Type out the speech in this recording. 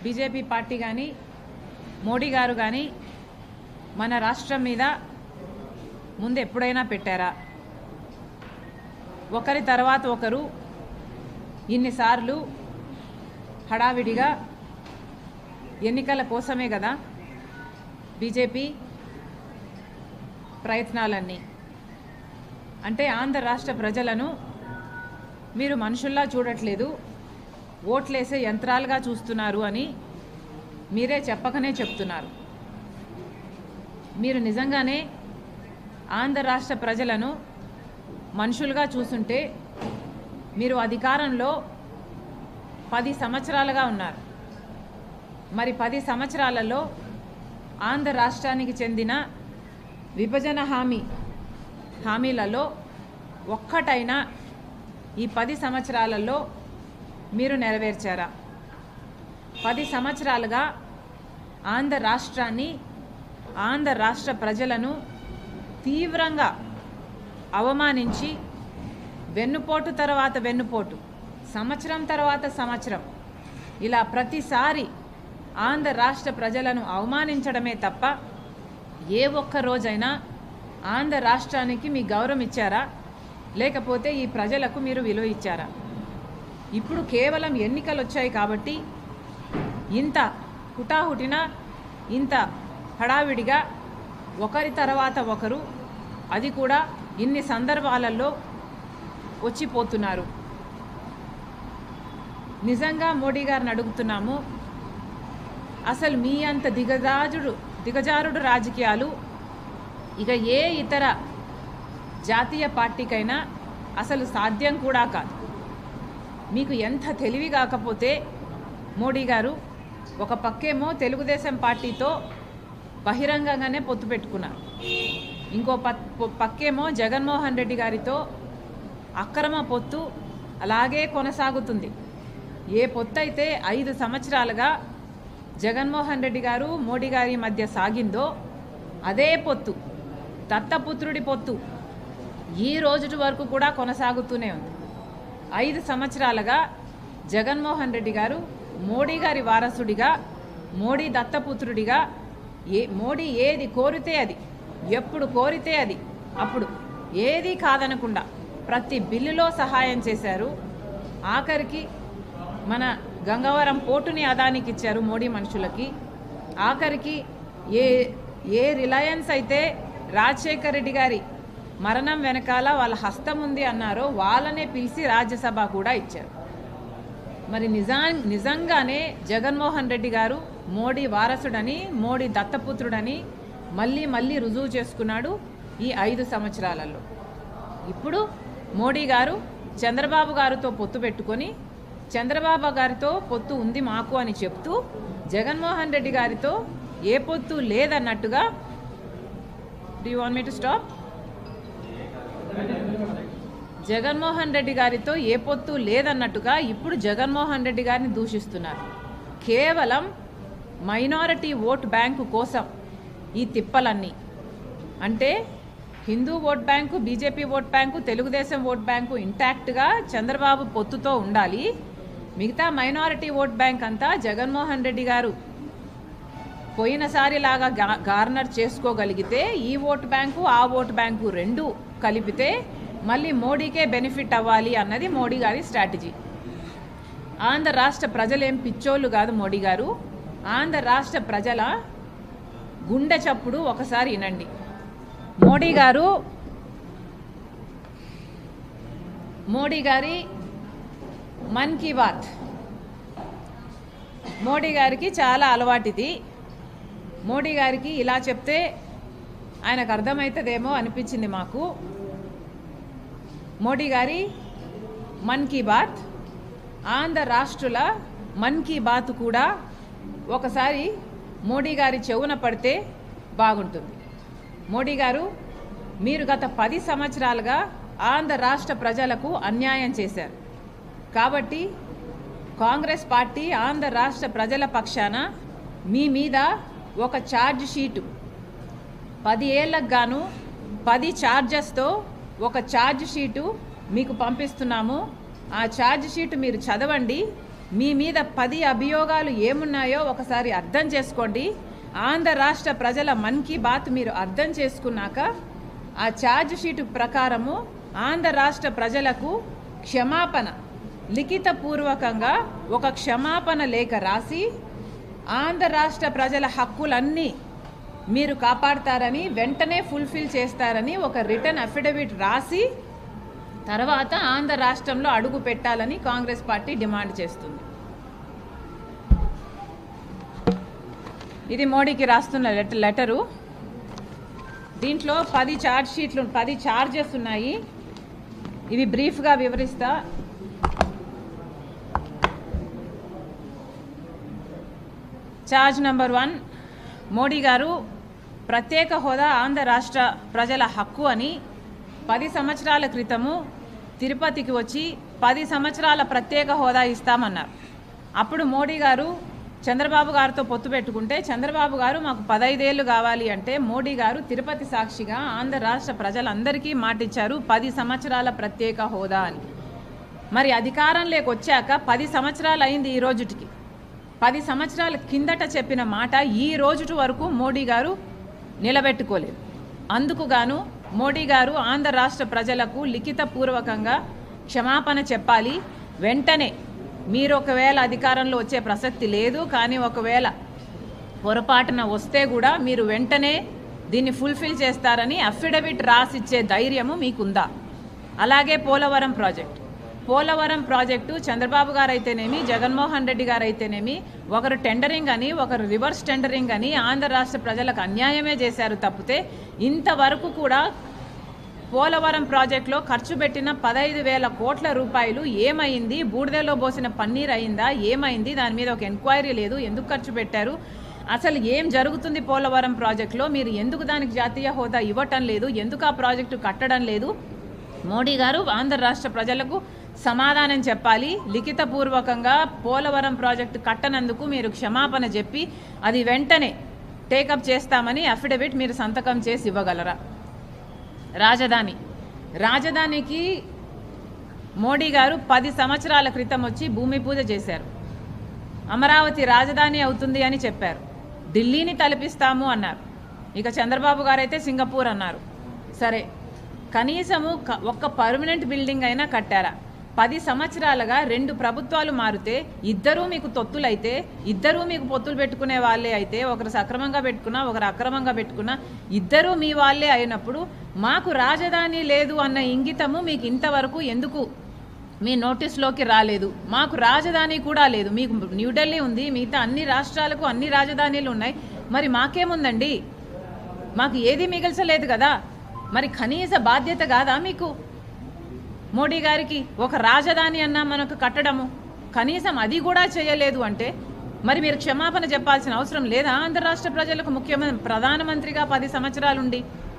BJP party కానీ మోడీ గారు కానీ మన రాష్ట్రం మీద ముందు ఎప్పుడైనా పెట్టారా? ఒకరి తర్వాత ఒకరు ఇన్నిసార్లు హడావిడిగా ఎన్నికల కోసమే కదా బీజేపీ ప్రయత్నాలన్నీ. అంటే ఆంధ్ర రాష్ట్ర ప్రజలను మీరు మనుషుల్లా చూడట్లేదు, ఓట్లేసే యంత్రాలుగా చూస్తున్నారు అని మీరే చెప్పకనే చెప్తున్నారు. మీరు నిజంగానే ఆంధ్ర రాష్ట్ర ప్రజలను మనుషులుగా చూస్తుంటే మీరు అధికారంలో 10 సంవత్సరాలుగా ఉన్నారు. మరి 10 సంవత్సరాలలో ఆంధ్ర రాష్ట్రానికి చెందిన విభజన హామీలలో ఒక్కటైనా ఈ 10 సంవత్సరాలలో మీరు నెరవేర్చారా? 10 సంవత్సరాలుగా ఆంధ్ర రాష్ట్రాన్ని, ఆంధ్ర రాష్ట్ర ప్రజలను తీవ్రంగా అవమానించి వెన్నుపోటు తర్వాత వెన్నుపోటు, సంవత్సరం తర్వాత సంవత్సరం ఇలా ప్రతిసారి ఆంధ్ర రాష్ట్ర ప్రజలను అవమానించడమే తప్ప ఏ ఒక్క రోజైనా ఆంధ్ర రాష్ట్రానికి మీ గౌరవం ఇచ్చారా? లేకపోతే ఈ ప్రజలకు మీరు విలువ ఇచ్చారా? ఇప్పుడు కేవలం ఎన్నికలు వచ్చాయి కాబట్టి ఇంత హుటాహుటిన, ఇంత హడావిడిగా ఒకరి తర్వాత ఒకరు, అది కూడా ఇన్ని సందర్భాలలో వచ్చిపోతున్నారు. నిజంగా మోడీ గారిని అడుగుతున్నాము, అసలు మీ అంత దిగజారుడు రాజకీయాలు ఇక ఏ ఇతర జాతీయ పార్టీకైనా అసలు సాధ్యం కూడా కాదు. మీకు ఎంత తెలివి కాకపోతే మోడీ గారు ఒక పక్కేమో తెలుగుదేశం పార్టీతో బహిరంగంగానే పొత్తు పెట్టుకున్నారు, ఇంకో పక్కేమో జగన్మోహన్ రెడ్డి గారితో అక్రమ పొత్తు అలాగే కొనసాగుతుంది. ఏ పొత్తు అయితే 5 సంవత్సరాలుగా జగన్మోహన్ రెడ్డి గారు మోడీ గారి మధ్య సాగిందో అదే పొత్తు, దత్తపుత్రుడి పొత్తు ఈ రోజు వరకు కూడా కొనసాగుతూనే ఉంది. 5 సంవత్సరాలుగా జగన్మోహన్ రెడ్డి గారు మోడీ గారి వారసుడిగా, మోడీ దత్తపుత్రుడిగా మోడీ ఏది కోరితే అది, ఎప్పుడు కోరితే అది, అప్పుడు ఏది కాదనకుండా ప్రతి బిల్లులో సహాయం చేశారు. ఆఖరికి మన గంగవరం పోర్టుని అదానికి ఇచ్చారు మోడీ మనుషులకి. ఆఖరికి ఏ రిలయన్స్ అయితే రాజశేఖర్ రెడ్డి గారి మరణం వెనకాల వాళ్ళ హస్తం ఉంది అన్నారో వాళ్ళనే పిలిచి రాజ్యసభ కూడా ఇచ్చారు. మరి నిజంగానే జగన్మోహన్ రెడ్డి గారు మోడీ వారసుడని, మోడీ దత్తపుత్రుడని మళ్ళీ రుజువు చేసుకున్నాడు ఈ 5 సంవత్సరాలలో. ఇప్పుడు మోడీ గారు చంద్రబాబు గారితో పొత్తు పెట్టుకొని, చంద్రబాబు గారితో పొత్తు ఉంది మాకు అని చెప్తూ, జగన్మోహన్ రెడ్డి గారితో ఏ పొత్తు లేదన్నట్టుగా, do you want me to stop? Jaganmohan Reddy గారితో ఏ పొత్తు లేదన్నట్టుగా ఇప్పుడు జగన్మోహన్ రెడ్డి గారిని దూషిస్తున్నారు. కేవలం మైనారిటీ ఓట్ బ్యాంకు కోసం ఈ తిప్పలన్నీ. అంటే Hindu vote bank, BJP vote bank, Telugu Desam vote bank ఇంటాక్ట్గా చంద్రబాబు పొత్తుతో ఉండాలి, మిగతా మైనారిటీ ఓట్ బ్యాంక్ అంతా జగన్మోహన్ రెడ్డి గారు పోయినసారిలాగా గార్నర్ చేసుకోగలిగితే ఈ ఓట్ బ్యాంకు ఆ ఓట్ బ్యాంకు రెండు కలిపితే మళ్ళీ మోడీకే బెనిఫిట్ అవ్వాలి అన్నది మోడీ గారి స్ట్రాటజీ. ఆంధ్ర రాష్ట్ర ప్రజలేం పిచ్చోళ్ళు కాదు మోడీ గారు. ఆంధ్ర రాష్ట్ర ప్రజల గుండె చప్పుడు ఒకసారి వినండి. మోడీ గారి మన్ కీ బాత్ మోడీ గారికి చాలా అలవాటిది. మోడీ గారికి ఇలా చెప్తే ఆయనకు అర్థమవుతుందేమో అనిపించింది మాకు. మోడీ గారి మన్ కీ బాత్, ఆంధ్ర రాష్ట్రుల మన్ కీ బాత్ కూడా ఒకసారి మోడీ గారి చెవున పడితే బాగుంటుంది. మోడీ గారు, మీరు గత 10 సంవత్సరాలుగా ఆంధ్ర రాష్ట్ర ప్రజలకు అన్యాయం చేశారు కాబట్టి కాంగ్రెస్ పార్టీ ఆంధ్ర రాష్ట్ర ప్రజల పక్షాన మీ మీద ఒక ఛార్జ్ షీటు 10 ఏళ్లకు గాను 10 ఛార్జెస్తో ఒక ఛార్జ్ షీటు మీకు పంపిస్తున్నాము. ఆ ఛార్జ్ షీట్ మీరు చదవండి. మీ మీద 10 అభియోగాలు ఏమున్నాయో ఒకసారి అర్థం చేసుకోండి. ఆంధ్ర రాష్ట్ర ప్రజల మన్ కీ బాత్ మీరు అర్థం చేసుకున్నాక ఆ ఛార్జ్ షీటు ప్రకారము ఆంధ్ర రాష్ట్ర ప్రజలకు క్షమాపణ లిఖితపూర్వకంగా ఒక క్షమాపణ లేఖ రాసి ఆంధ్ర రాష్ట్ర ప్రజల హక్కులన్నీ మీరు కాపాడతారని, వెంటనే ఫుల్ఫిల్ చేస్తారని ఒక రిటర్న్ అఫిడవిట్ రాసి తర్వాత ఆంధ్ర రాష్ట్రంలో అడుగు పెట్టాలని కాంగ్రెస్ పార్టీ డిమాండ్ చేస్తుంది. ఇది మోడీకి రాస్తున్న లెటరు. దీంట్లో 10 ఛార్జ్ షీట్లు 10 ఛార్జెస్ ఉన్నాయి. ఇవి బ్రీఫ్గా వివరిస్తా. ఛార్జ్ నెంబర్ 1, మోడీ గారు ప్రత్యేక హోదా ఆంధ్ర రాష్ట్ర ప్రజల హక్కు అని 10 సంవత్సరాల క్రితము తిరుపతికి వచ్చి 10 సంవత్సరాల ప్రత్యేక హోదా ఇస్తామన్నారు. అప్పుడు మోడీ గారు చంద్రబాబు గారితో పొత్తు పెట్టుకుంటే చంద్రబాబు గారు మాకు 15 ఏళ్ళు కావాలి అంటే మోడీ గారు తిరుపతి సాక్షిగా ఆంధ్ర రాష్ట్ర ప్రజలందరికీ మాటిచ్చారు 10 సంవత్సరాల ప్రత్యేక హోదా అని. మరి అధికారంలోకి వచ్చాక 10 సంవత్సరాలు అయింది ఈ రోజుటికి. 10 సంవత్సరాల కిందట చెప్పిన మాట ఈ రోజుటి వరకు మోడీ గారు నిలబెట్టుకోలేదు. అందుకు గాను మోడీ గారు ఆంధ్ర రాష్ట్ర ప్రజలకు లిఖితపూర్వకంగా క్షమాపణ చెప్పాలి. వెంటనే మీరు ఒకవేళ అధికారంలో వచ్చే ప్రసక్తి లేదు, కానీ ఒకవేళ పొరపాటున వస్తే కూడా మీరు వెంటనే దీన్ని ఫుల్ఫిల్ చేస్తారని అఫిడవిట్ రాసిచ్చే ధైర్యము మీకుందా? అలాగే పోలవరం ప్రాజెక్టు చంద్రబాబు గారు అయితేనేమి, జగన్మోహన్ రెడ్డి గారు అయితేనేమి ఒకరు టెండరింగ్ అని ఒకరు రివర్స్ టెండరింగ్ అని ఆంధ్ర రాష్ట్ర ప్రజలకు అన్యాయమే చేశారు తప్పితే ఇంతవరకు కూడా పోలవరం ప్రాజెక్టులో ఖర్చు పెట్టిన 15,000 కోట్ల రూపాయలు ఏమైంది? బూడిదలో పోసిన పన్నీర్ అయిందా? ఏమైంది? దాని మీద ఒక ఎంక్వైరీ లేదు. ఎందుకు ఖర్చు పెట్టారు? అసలు ఏం జరుగుతుంది పోలవరం ప్రాజెక్టులో? మీరు ఎందుకు దానికి జాతీయ హోదా ఇవ్వటం లేదు? ఎందుకు ఆ ప్రాజెక్టు కట్టడం లేదు? మోడీ గారు ఆంధ్ర రాష్ట్ర ప్రజలకు సమాధానం చెప్పాలి. లిఖితపూర్వకంగా పోలవరం ప్రాజెక్టు కట్టనందుకు మీరు క్షమాపణ చెప్పి అది వెంటనే టేకప్ చేస్తామని అఫిడవిట్ మీరు సంతకం చేసి ఇవ్వగలరా? రాజధానికి మోడీ గారు 10 సంవత్సరాల క్రితం వచ్చి భూమి పూజ చేశారు. అమరావతి రాజధాని అవుతుంది అని చెప్పారు. ఢిల్లీని తలపిస్తాము అన్నారు. ఇక చంద్రబాబు గారు అయితే సింగపూర్ అన్నారు. సరే, కనీసము ఒక్క పర్మనెంట్ బిల్డింగ్ అయినా కట్టారా? 10 సంవత్సరాలుగా 2 ప్రభుత్వాలు మారితే ఇద్దరూ మీకు తొత్తులైతే, ఇద్దరూ మీకు పొత్తులు పెట్టుకునే వాళ్ళే అయితే, ఒకరు సక్రమంగా పెట్టుకున్నా ఒకరు అక్రమంగా పెట్టుకున్నా ఇద్దరూ మీ వాళ్ళే అయినప్పుడు మాకు రాజధాని లేదు అన్న ఇంగితము మీకు ఇంతవరకు ఎందుకు మీ నోటీస్లోకి రాలేదు? మాకు రాజధాని కూడా లేదు. మీకు న్యూఢిల్లీ ఉంది, మిగతా అన్ని రాష్ట్రాలకు అన్ని రాజధానీలు ఉన్నాయి. మరి మాకేముందండి? మాకు ఏది మిగల్చలేదు కదా. మరి కనీస బాధ్యత కాదా మీకు? మోడీ గారికి ఒక రాజధాని అన్నా మనకు కట్టడము, కనీసం అది కూడా చేయలేదు అంటే మరి మీరు క్షమాపణ చెప్పాల్సిన అవసరం లేదా? ఆంధ్ర రాష్ట్ర ప్రజలకు ప్రధానమంత్రిగా 10 సంవత్సరాలుండి